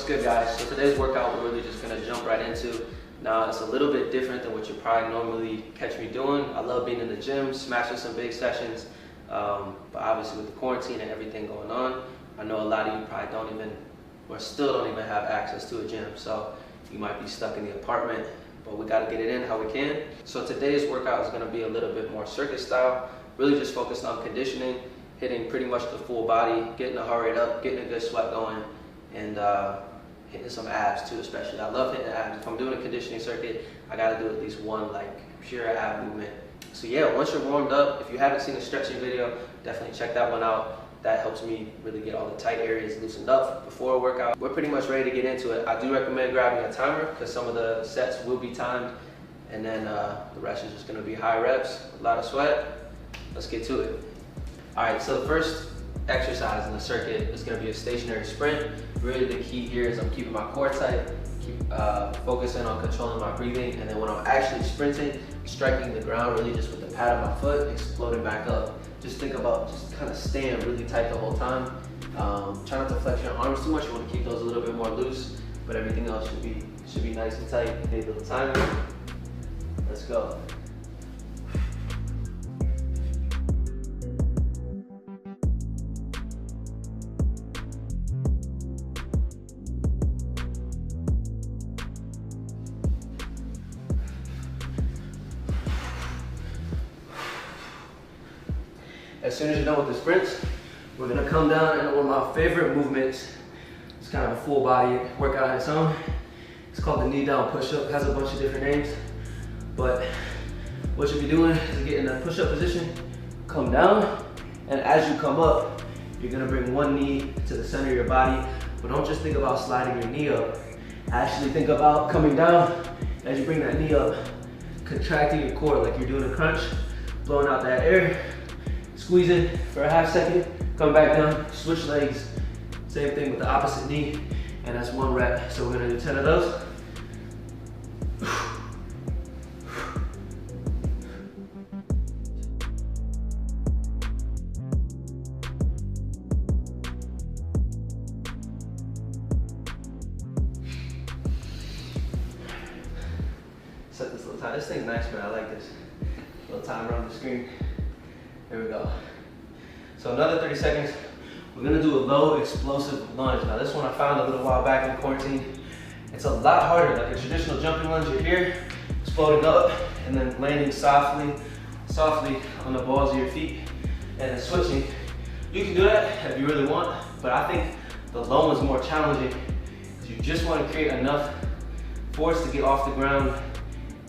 good, guys? So today's workout we're really just gonna jump right into. Now it's a little bit different than what you probably normally catch me doing. I love being in the gym, smashing some big sessions, but obviously with the quarantine and everything going on, I know a lot of you probably don't even, or still don't even have access to a gym. So you might be stuck in the apartment, but we gotta get it in how we can. So today's workout is gonna be a little bit more circuit style, really just focused on conditioning, hitting pretty much the full body, getting the heart rate up, getting a good sweat going, and hitting some abs too, especially. I love hitting abs. If I'm doing a conditioning circuit, I gotta do at least one like pure ab movement. So yeah, once you're warmed up, if you haven't seen the stretching video, definitely check that one out. That helps me really get all the tight areas loosened up before a workout. We're pretty much ready to get into it. I do recommend grabbing a timer because some of the sets will be timed, and then the rest is just gonna be high reps, a lot of sweat. Let's get to it. All right, so the first exercise in the circuit is gonna be a stationary sprint. Really the key here is I'm keeping my core tight, focusing on controlling my breathing, and then when I'm actually sprinting, striking the ground really just with the pad of my foot, exploding back up. Just think about just kind of staying really tight the whole time. Try not to flex your arms too much. You want to keep those a little bit more loose, but everything else should be nice and tight. Hit the timer. Let's go. As soon as you're done with the sprints, we're gonna come down and one of my favorite movements. It's kind of a full body workout on its own. It's called the knee down push-up. It has a bunch of different names, but what you'll be doing is get in a push-up position, come down, and as you come up, you're gonna bring one knee to the center of your body, but don't just think about sliding your knee up. Actually think about coming down, as you bring that knee up, contracting your core like you're doing a crunch, blowing out that air, squeezing for a half second, come back down, switch legs, same thing with the opposite knee, and that's one rep. So we're gonna do 10 of those. Set this little time. This thing's nice, man. I like this. Little timer on the screen. Here we go. So another 30 seconds. We're gonna do a low explosive lunge. Now this one I found a little while back in quarantine. It's a lot harder, like a traditional jumping lunge. You're here, exploding up, and then landing softly on the balls of your feet, and then switching. You can do that if you really want, but I think the low one's more challenging because you just want to create enough force to get off the ground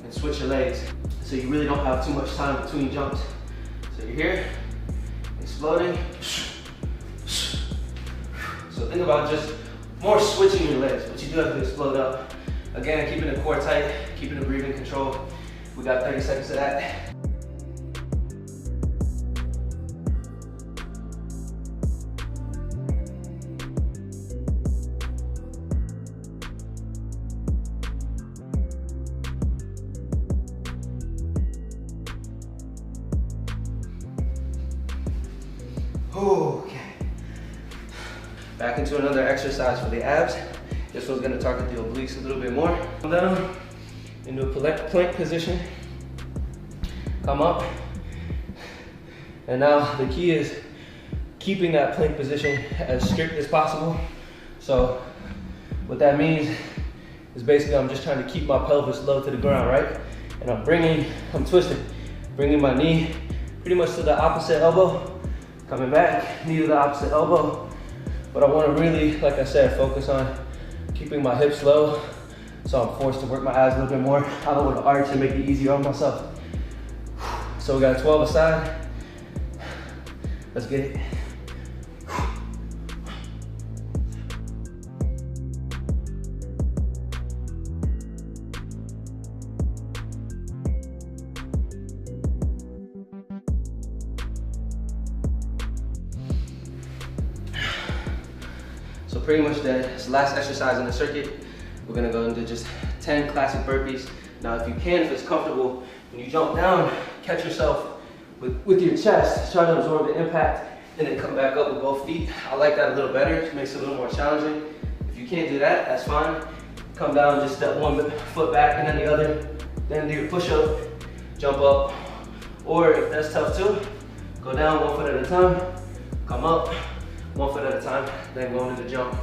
and switch your legs. So you really don't have too much time between jumps. So you're here, exploding. So think about just more switching your legs, but you do have to explode up. Again, keeping the core tight, keeping the breathing control. We got 30 seconds of that. Okay. Back into another exercise for the abs. This one's gonna target the obliques a little bit more. Come down into a plank position. Come up. And now the key is keeping that plank position as strict as possible. So what that means is basically I'm just trying to keep my pelvis low to the ground, right? And I'm twisting, bringing my knee pretty much to the opposite elbow. Coming back, knee to the opposite elbow. But I want to really, like I said, focus on keeping my hips low, so I'm forced to work my abs a little bit more. I don't want to arch and make it easier on myself. So we got 12 aside. Let's get it. So pretty much that's the last exercise in the circuit. We're gonna go into just 10 classic burpees. Now if you can, if it's comfortable, when you jump down, catch yourself with your chest, try to absorb the impact, and then come back up with both feet. I like that a little better, it makes it a little more challenging. If If you can't do that, that's fine. Come down, just step one foot back and then the other. Then do your push-up, jump up. Or if that's tough too, go down 1 foot at a time, come up 1 foot at a time, then go into the jump.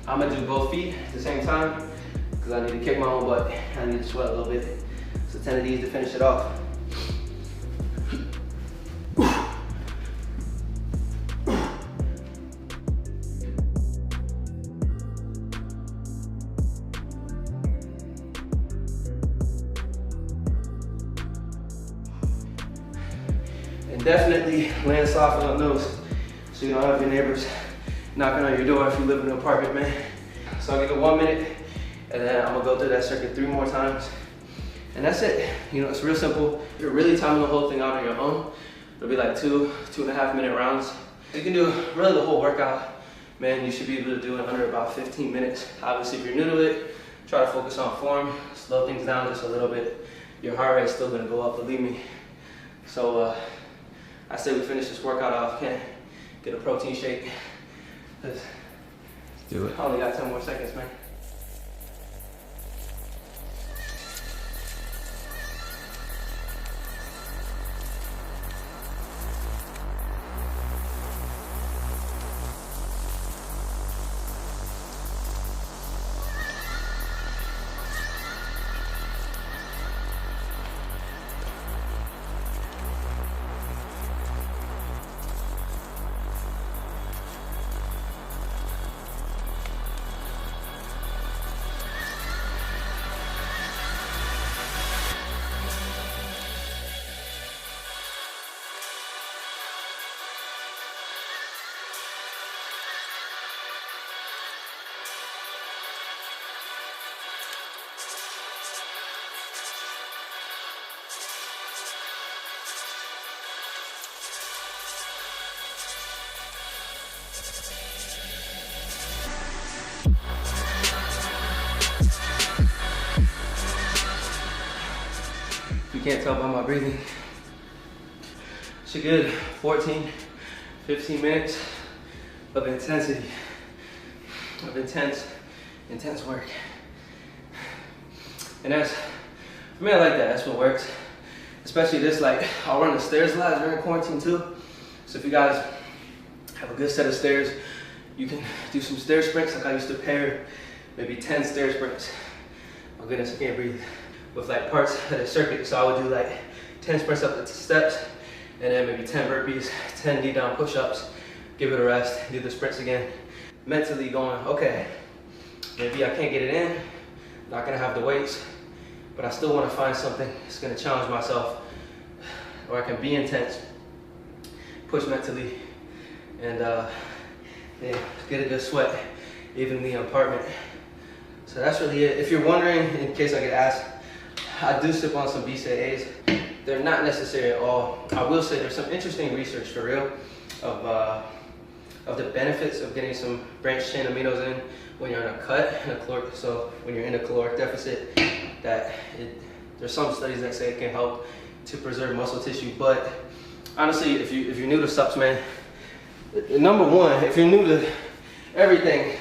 I'm gonna do both feet at the same time because I need to kick my own butt. I need to sweat a little bit. So 10 of these to finish it off. And definitely land softly on those so you don't have your neighbors knocking on your door if you live in an apartment, man. So I'll give it 1 minute and then I'm gonna go through that circuit 3 more times. And that's it. You know, it's real simple. If you're really timing the whole thing out on your own, it'll be like 2.5 minute rounds. You can do really the whole workout. Man, you should be able to do it under about 15 minutes. Obviously, if you're new to it, try to focus on form, slow things down just a little bit. Your heart rate's still gonna go up, believe me. So I say we finish this workout off. Can get a protein shake. Let's do it. I only got 10 more seconds, man. You can't tell by my breathing. It's a good 14, 15 minutes of intensity, of intense work. And that's, for me, I like that. That's what works. Especially this, like, I'll run the stairs a lot during quarantine too. So if you guys have a good set of stairs, you can do some stair sprints. Like I used to pair maybe 10 stair sprints. Oh goodness, I can't breathe. With like parts of the circuit. So I would do like 10 sprints up the steps and then maybe 10 burpees, 10 knee down push-ups, give it a rest, do the sprints again. Mentally going, okay, maybe I can't get it in, not gonna have the weights, but I still wanna find something that's gonna challenge myself or I can be intense, push mentally, and yeah, get a good sweat, even in the apartment. So that's really it. If you're wondering, in case I get asked, I do sip on some BCAAs. They're not necessary at all. I will say there's some interesting research for real of the benefits of getting some branched chain aminos in when you're in a cut, so when you're in a caloric deficit, there's some studies that say it can help to preserve muscle tissue. But honestly, if you're new to subs, man, number one, if you're new to everything,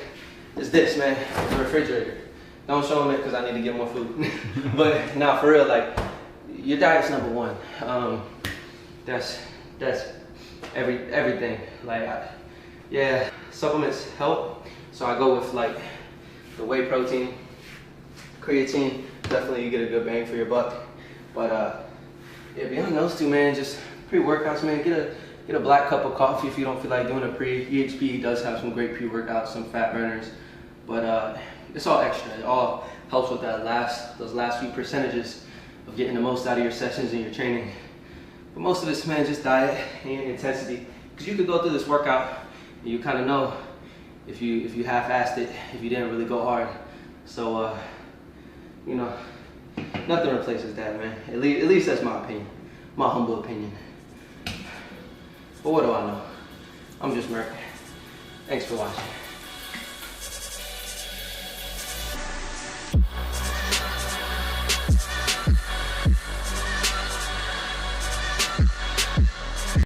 is this, man, the refrigerator. Don't show them it because I need to get more food. But nah, for real, like, your diet's number one. That's everything. Like, yeah, supplements help. So I go with like the whey protein, creatine. Definitely you get a good bang for your buck. But yeah, beyond those two, man, just pre-workouts, man. Get a black cup of coffee if you don't feel like doing a pre. EHP does have some great pre-workouts, some fat burners, but it's all extra. It all helps with those last few percentages of getting the most out of your sessions and your training. But most of it's, man, just diet and intensity. Because you could go through this workout and you kind of know if you half-assed it, if you didn't really go hard. So you know, nothing replaces that, man. At least that's my opinion, my humble opinion. But what do I know? I'm just Merc. Thanks for watching.